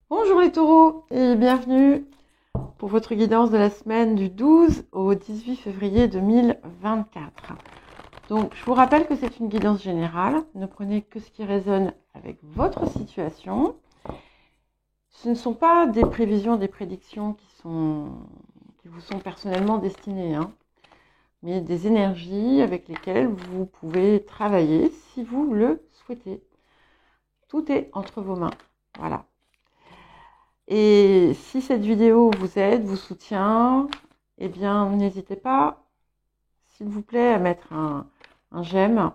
Bonjour les taureaux et bienvenue pour votre guidance de la semaine du 12 au 18 février 2024. Donc je vous rappelle que c'est une guidance générale, ne prenez que ce qui résonne avec votre situation. Ce ne sont pas des prévisions, des prédictions qui vous sont personnellement destinées, mais des énergies avec lesquelles vous pouvez travailler si vous le souhaitez. Tout est entre vos mains, voilà. Et si cette vidéo vous aide, vous soutient, eh bien, n'hésitez pas, s'il vous plaît, à mettre un j'aime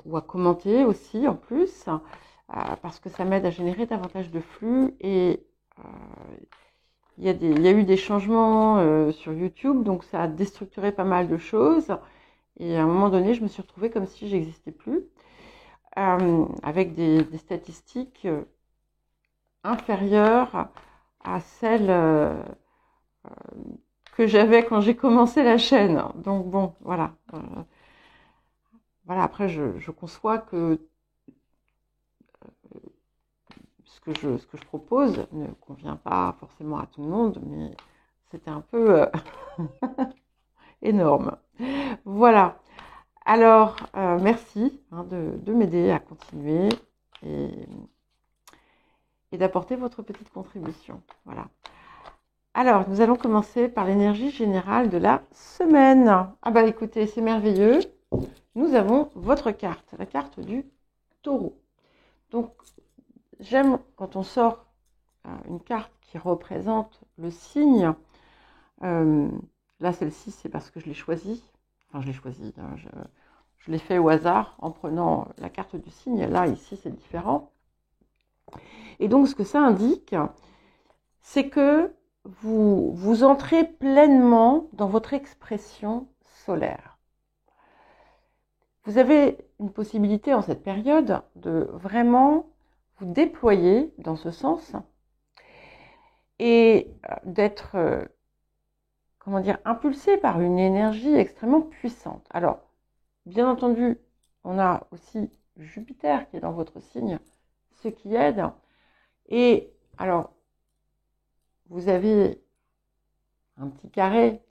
ou à commenter aussi en plus, parce que ça m'aide à générer davantage de flux. Et il y a eu des changements sur YouTube, donc ça a déstructuré pas mal de choses. Et à un moment donné, je me suis retrouvée comme si j'existais plus, avec des statistiques inférieures à celles que j'avais quand j'ai commencé la chaîne. Donc bon, voilà. Voilà, après, je conçois que ce que je propose ne convient pas forcément à tout le monde, mais c'était un peu énorme. Voilà. Alors, merci de m'aider à continuer et d'apporter votre petite contribution. Voilà. Alors, nous allons commencer par l'énergie générale de la semaine. Ah bah écoutez, c'est merveilleux. Nous avons votre carte, la carte du taureau. Donc, j'aime quand on sort une carte qui représente le signe. Là, celle-ci, c'est parce que je l'ai choisie. Enfin, je l'ai choisie. Je l'ai fait au hasard en prenant la carte du signe. Là, ici, c'est différent. Et donc, ce que ça indique, c'est que vous entrez pleinement dans votre expression solaire. Vous avez une possibilité en cette période de vraiment vous déployer dans ce sens et d'être, impulsé par une énergie extrêmement puissante. Alors, bien entendu, on a aussi Jupiter qui est dans votre signe, ce qui aide. Et alors, vous avez un petit carré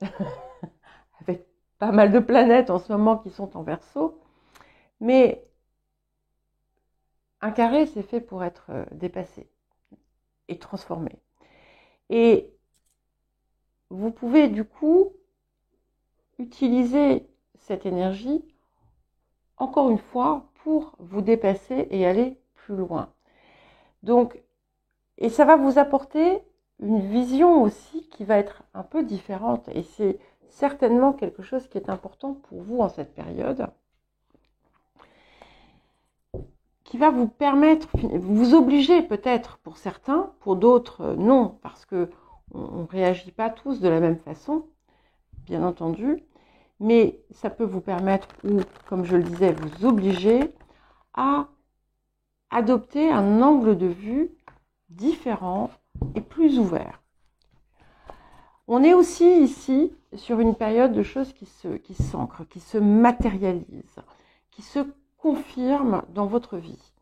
avec pas mal de planètes en ce moment qui sont en Verseau, mais un carré, c'est fait pour être dépassé et transformé. Et vous pouvez du coup utiliser cette énergie, encore une fois, pour vous dépasser et aller plus loin. Donc, et ça va vous apporter une vision aussi qui va être un peu différente. Et c'est certainement quelque chose qui est important pour vous en cette période, qui va vous permettre, vous obliger peut-être pour certains, pour d'autres non, parce que on ne réagit pas tous de la même façon, bien entendu, mais ça peut vous permettre, ou comme je le disais, vous obliger à adopter un angle de vue différent et plus ouvert. On est aussi ici sur une période de choses qui s'ancrent, qui se matérialisent, qui se confirment dans votre vie.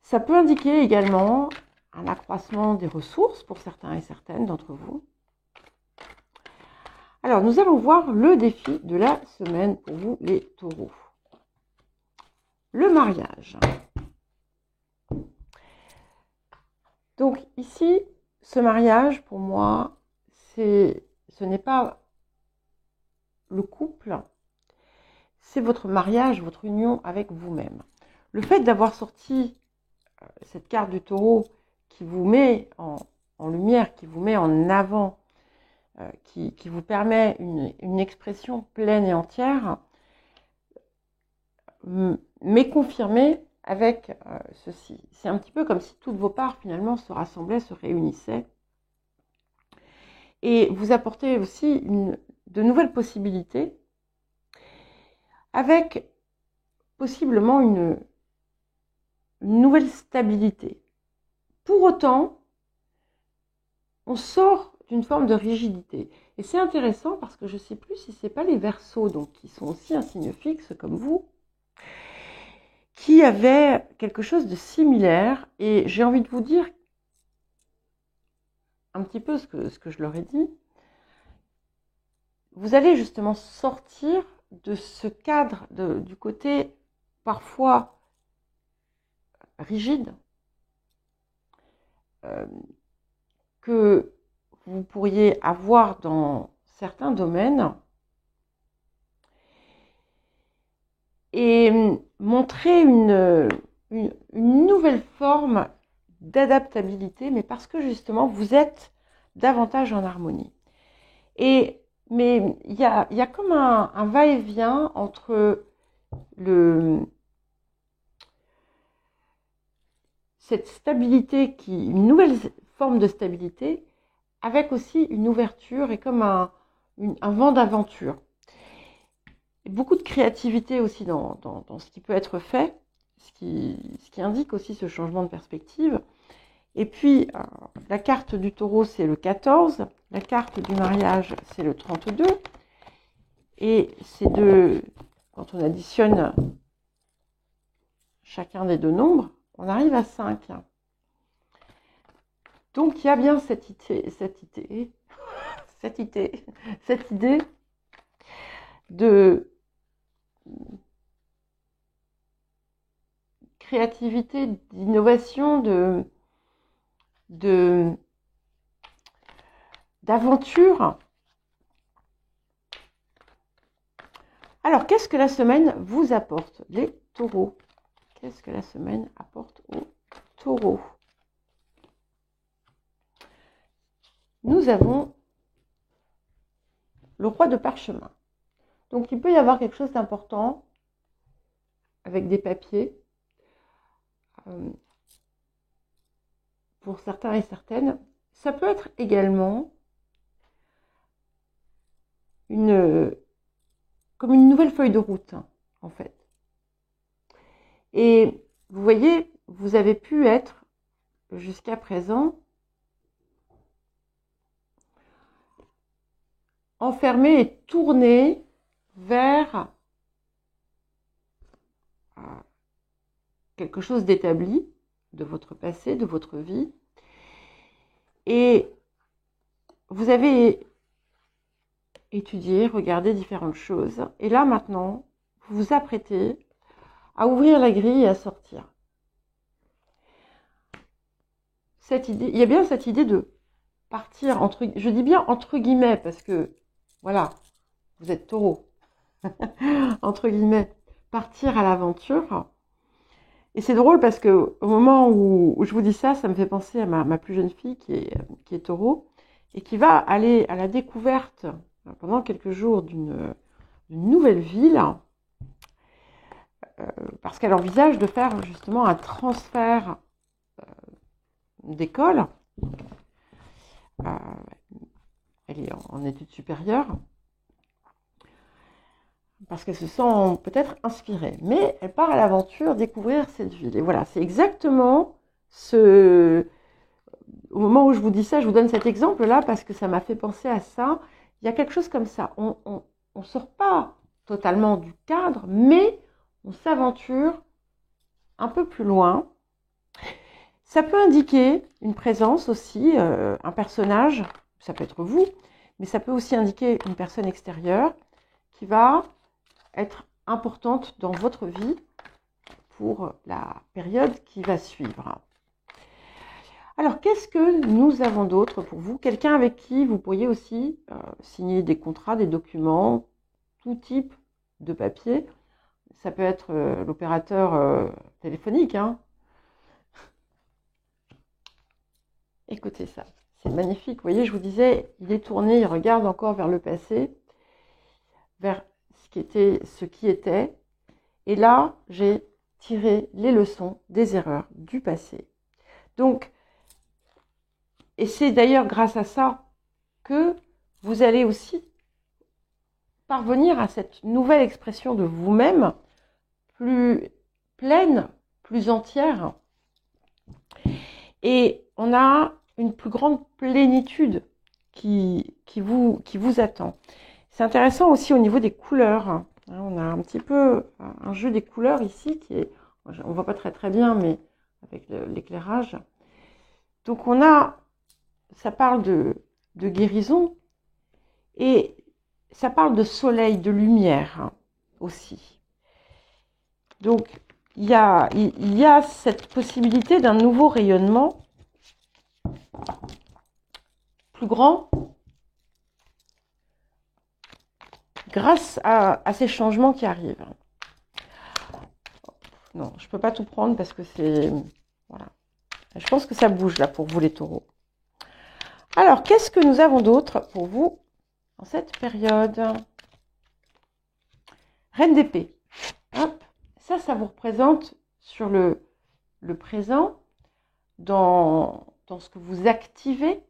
Ça peut indiquer également un accroissement des ressources pour certains et certaines d'entre vous. Alors, nous allons voir le défi de la semaine pour vous, les taureaux. Le mariage. Donc ici, ce mariage, pour moi, ce n'est pas le couple, c'est votre mariage, votre union avec vous-même. Le fait d'avoir sorti cette carte du taureau qui vous met en lumière, qui vous met en avant, qui vous permet une expression pleine et entière, m'est confirmé avec ceci. C'est un petit peu comme si toutes vos parts finalement se rassemblaient, se réunissaient. Et vous apportez aussi de nouvelles possibilités avec possiblement une nouvelle stabilité. Pour autant, on sort d'une forme de rigidité. Et c'est intéressant parce que je ne sais plus si ce n'est pas les Verseaux, donc qui sont aussi un signe fixe comme vous, qui avaient quelque chose de similaire. Et j'ai envie de vous dire un petit peu ce que je leur ai dit. Vous allez justement sortir de ce cadre du côté parfois rigide que vous pourriez avoir dans certains domaines et montrer une nouvelle forme d'adaptabilité, mais parce que justement vous êtes davantage en harmonie. Mais il y a comme un va-et-vient entre cette stabilité, une nouvelle forme de stabilité, avec aussi une ouverture et comme un vent d'aventure. Beaucoup de créativité aussi dans ce qui peut être fait, ce qui indique aussi ce changement de perspective. Et puis, la carte du taureau, c'est le 14. La carte du mariage, c'est le 32. Et ces deux, quand on additionne chacun des deux nombres, on arrive à 5. Donc, il y a bien cette idée de créativité, d'innovation, d'aventure. Alors, qu'est-ce que la semaine vous apporte, les taureaux? Qu'est-ce que la semaine apporte aux taureaux? Nous avons le roi de parchemin. Donc, il peut y avoir quelque chose d'important avec des papiers. Pour certains et certaines, ça peut être également comme une nouvelle feuille de route, en fait. Et vous voyez, vous avez pu être jusqu'à présent enfermé et tourné vers quelque chose d'établi de votre passé, de votre vie. Et vous avez étudié, regardé différentes choses. Et là, maintenant, vous vous apprêtez à ouvrir la grille et à sortir. Cette idée, il y a bien cette idée de partir, je dis bien entre guillemets, parce que, voilà, vous êtes taureau, entre guillemets, partir à l'aventure. Et c'est drôle parce que au moment où je vous dis ça, ça me fait penser à ma plus jeune fille qui est taureau et qui va aller à la découverte pendant quelques jours d'une nouvelle ville parce qu'elle envisage de faire justement un transfert d'école. Elle est en études supérieures parce qu'elle se sent peut-être inspirée. Mais elle part à l'aventure découvrir cette ville. Et voilà, c'est exactement au moment où je vous dis ça, je vous donne cet exemple-là parce que ça m'a fait penser à ça. Il y a quelque chose comme ça. On ne sort pas totalement du cadre, mais on s'aventure un peu plus loin. Ça peut indiquer une présence aussi, un personnage, ça peut être vous, mais ça peut aussi indiquer une personne extérieure qui va être importante dans votre vie pour la période qui va suivre. Alors, qu'est-ce que nous avons d'autre pour vous? Quelqu'un avec qui vous pourriez aussi signer des contrats, des documents, tout type de papier. Ça peut être l'opérateur téléphonique. Écoutez ça, c'est magnifique. Vous voyez, je vous disais, il est tourné, il regarde encore vers le passé, vers ce qui était. Et là, j'ai tiré les leçons des erreurs du passé. Donc, et c'est d'ailleurs grâce à ça que vous allez aussi parvenir à cette nouvelle expression de vous-même, plus pleine, plus entière. Et on a une plus grande plénitude qui vous attend. C'est intéressant aussi au niveau des couleurs. On a un petit peu un jeu des couleurs ici qui est On ne voit pas très bien, mais avec l'éclairage. Donc ça parle de guérison et ça parle de soleil, de lumière aussi. Donc il y a cette possibilité d'un nouveau rayonnement plus grand grâce à ces changements qui arrivent. Non, je ne peux pas tout prendre parce que c'est... Voilà. Je pense que ça bouge là pour vous les taureaux. Alors, qu'est-ce que nous avons d'autre pour vous en cette période? Reine d'épée. Hop. Ça vous représente sur le présent, dans ce que vous activez.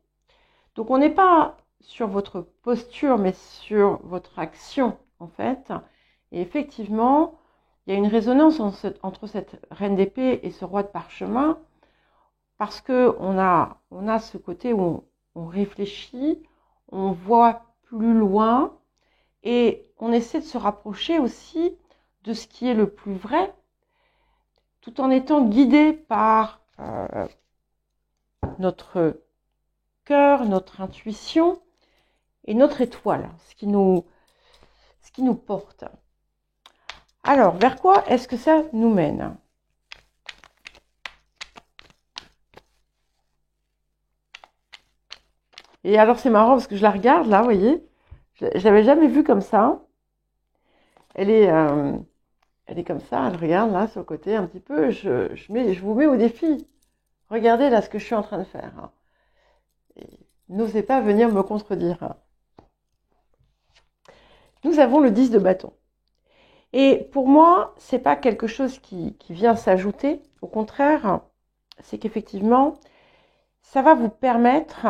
Donc, on n'est pas sur votre posture, mais sur votre action, en fait. Et effectivement, il y a une résonance entre cette reine d'épée et ce roi de parchemin, parce qu'on a ce côté où on réfléchit, on voit plus loin, et on essaie de se rapprocher aussi de ce qui est le plus vrai, tout en étant guidé par notre cœur, notre intuition et notre étoile, ce qui nous porte. Alors, vers quoi est-ce que ça nous mène? Et alors, c'est marrant parce que je la regarde là, vous voyez, je l'avais jamais vue comme ça. Elle est comme ça, elle regarde là sur le côté un petit peu. Je vous mets au défi. Regardez là ce que je suis en train de faire. N'osez pas venir me contredire. Nous avons le 10 de bâton. Et pour moi, c'est pas quelque chose qui vient s'ajouter. Au contraire, c'est qu'effectivement, ça va vous permettre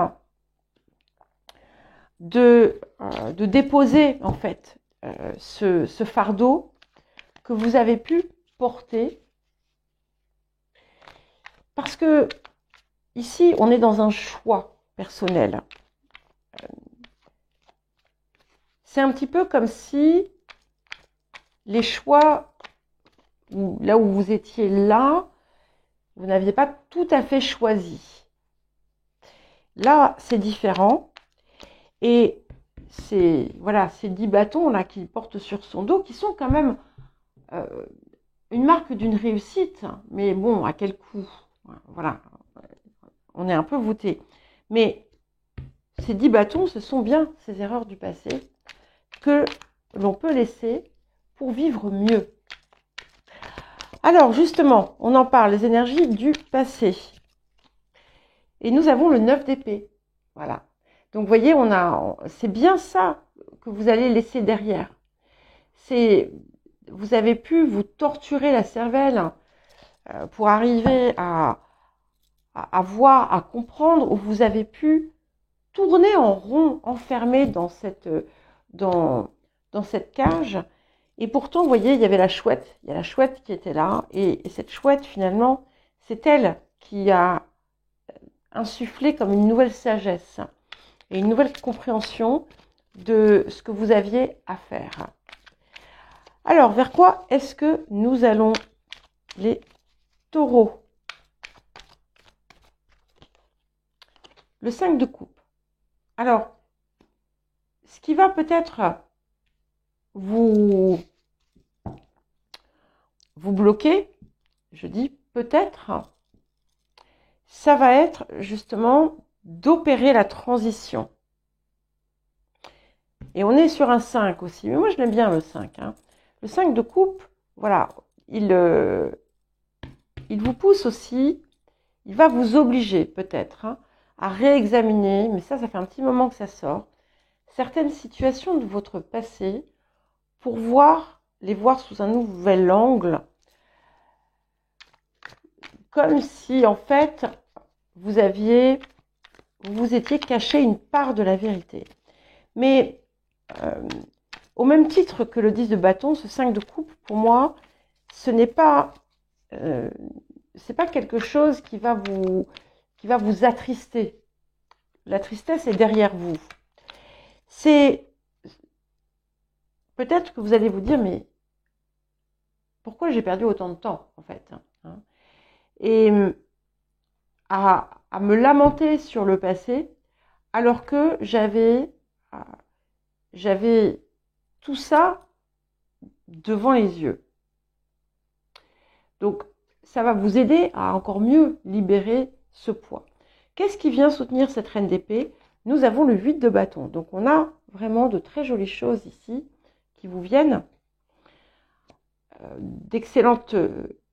de déposer en fait ce fardeau que vous avez pu porter. Parce que ici, on est dans un choix personnel. C'est un petit peu comme si les choix, là où vous étiez là, vous n'aviez pas tout à fait choisi. Là, c'est différent. Et ces 10 bâtons là qu'il porte sur son dos, qui sont quand même une marque d'une réussite. Mais bon, à quel coût? Voilà, on est un peu voûté. Mais ces 10 bâtons, ce sont bien ces erreurs du passé que l'on peut laisser pour vivre mieux. Alors justement, on en parle, les énergies du passé. Et nous avons le 9 d'épée. Voilà. Donc vous voyez, c'est bien ça que vous allez laisser derrière. Vous avez pu vous torturer la cervelle pour arriver à voir, à comprendre, où vous avez pu tourner en rond, enfermé dans cette cage. Et pourtant, vous voyez, il y avait la chouette. Il y a la chouette qui était là. Et cette chouette, finalement, c'est elle qui a insufflé comme une nouvelle sagesse et une nouvelle compréhension de ce que vous aviez à faire. Alors, vers quoi est-ce que nous allons, les taureaux? Le 5 de coupe. Alors, ce qui va peut-être vous bloquer, je dis peut-être, ça va être justement d'opérer la transition. Et on est sur un 5 aussi, mais moi je l'aime bien le 5. Le 5 de coupe, voilà, il vous pousse aussi, il va vous obliger peut-être à réexaminer, mais ça fait un petit moment que ça sort, certaines situations de votre passé pour les voir sous un nouvel angle, comme si en fait vous étiez caché une part de la vérité. Mais au même titre que le 10 de bâton, ce 5 de coupe, pour moi, ce n'est pas c'est pas quelque chose qui va vous attrister. La tristesse est derrière vous. C'est peut-être que vous allez vous dire, mais pourquoi j'ai perdu autant de temps, en fait, hein. Et à me lamenter sur le passé, alors que j'avais tout ça devant les yeux. Donc, ça va vous aider à encore mieux libérer ce poids. Qu'est-ce qui vient soutenir cette reine d'épée? Nous avons le 8 de bâton. Donc, on a vraiment de très jolies choses ici qui vous viennent. D'excellentes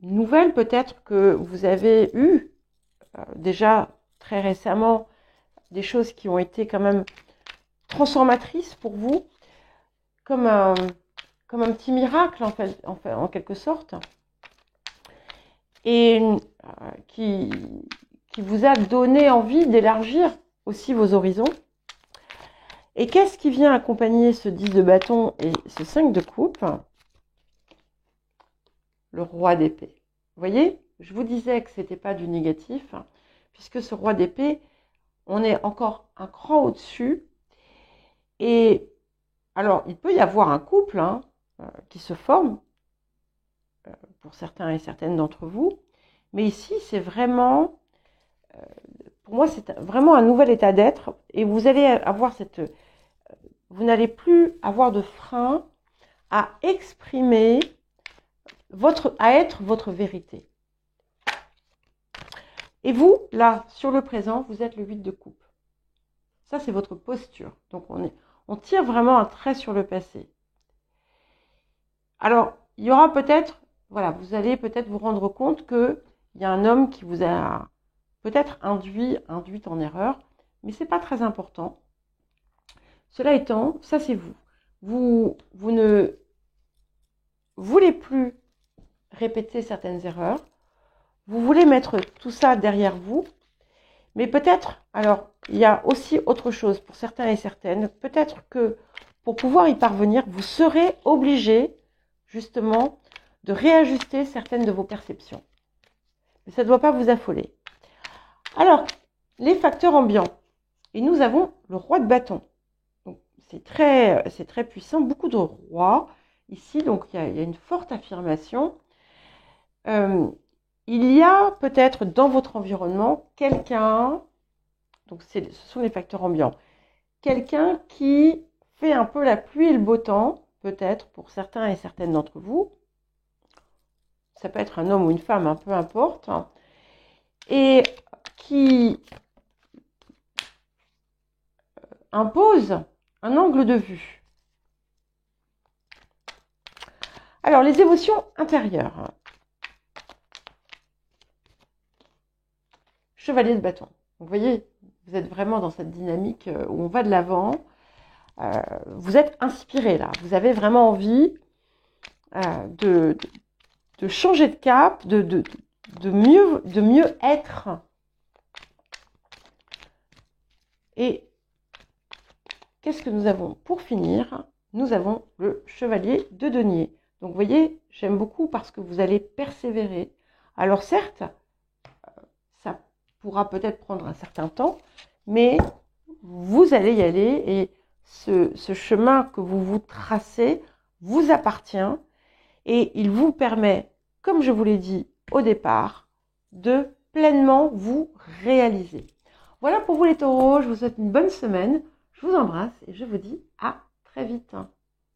nouvelles, peut-être que vous avez eu déjà très récemment des choses qui ont été quand même transformatrices pour vous, comme un petit miracle en quelque sorte, et qui vous a donné envie d'élargir aussi vos horizons. Et qu'est-ce qui vient accompagner ce 10 de bâton et ce 5 de coupe? Le roi d'épée. Vous voyez, je vous disais que ce n'était pas du négatif, puisque ce roi d'épée, on est encore un cran au-dessus. Et alors, il peut y avoir un couple qui se forme, pour certains et certaines d'entre vous, mais ici, c'est vraiment, pour moi, c'est vraiment un nouvel état d'être, et vous allez avoir vous n'allez plus avoir de frein à exprimer à être votre vérité. Et vous, là, sur le présent, vous êtes le 8 de coupe. Ça, c'est votre posture. Donc, on tire vraiment un trait sur le passé. Alors, il y aura peut-être, voilà, vous allez peut-être vous rendre compte qu'il y a un homme qui vous a peut-être induite en erreur, mais ce n'est pas très important. Cela étant, ça c'est vous. Vous ne voulez plus répéter certaines erreurs. Vous voulez mettre tout ça derrière vous. Mais peut-être, alors, il y a aussi autre chose pour certains et certaines. Peut-être que pour pouvoir y parvenir, vous serez obligé, justement, de réajuster certaines de vos perceptions. Mais ça ne doit pas vous affoler. Alors, les facteurs ambiants. Et nous avons le roi de bâton. C'est très puissant, beaucoup de rois ici, donc il y a une forte affirmation. Il y a peut-être dans votre environnement quelqu'un, donc ce sont les facteurs ambiants, quelqu'un qui fait un peu la pluie et le beau temps, peut-être pour certains et certaines d'entre vous. Ça peut être un homme ou une femme, peu importe, et qui impose un angle de vue. Alors, les émotions intérieures. Chevalier de bâton. Vous voyez, vous êtes vraiment dans cette dynamique où on va de l'avant. Vous êtes inspiré là. Vous avez vraiment envie de changer de cap, de mieux être. Et qu'est-ce que nous avons pour finir? Nous avons le chevalier de denier. Donc, vous voyez, j'aime beaucoup parce que vous allez persévérer. Alors, certes, ça pourra peut-être prendre un certain temps, mais vous allez y aller et ce chemin que vous vous tracez vous appartient et il vous permet, comme je vous l'ai dit au départ, de pleinement vous réaliser. Voilà pour vous les taureaux, je vous souhaite une bonne semaine, je vous embrasse et je vous dis à très vite.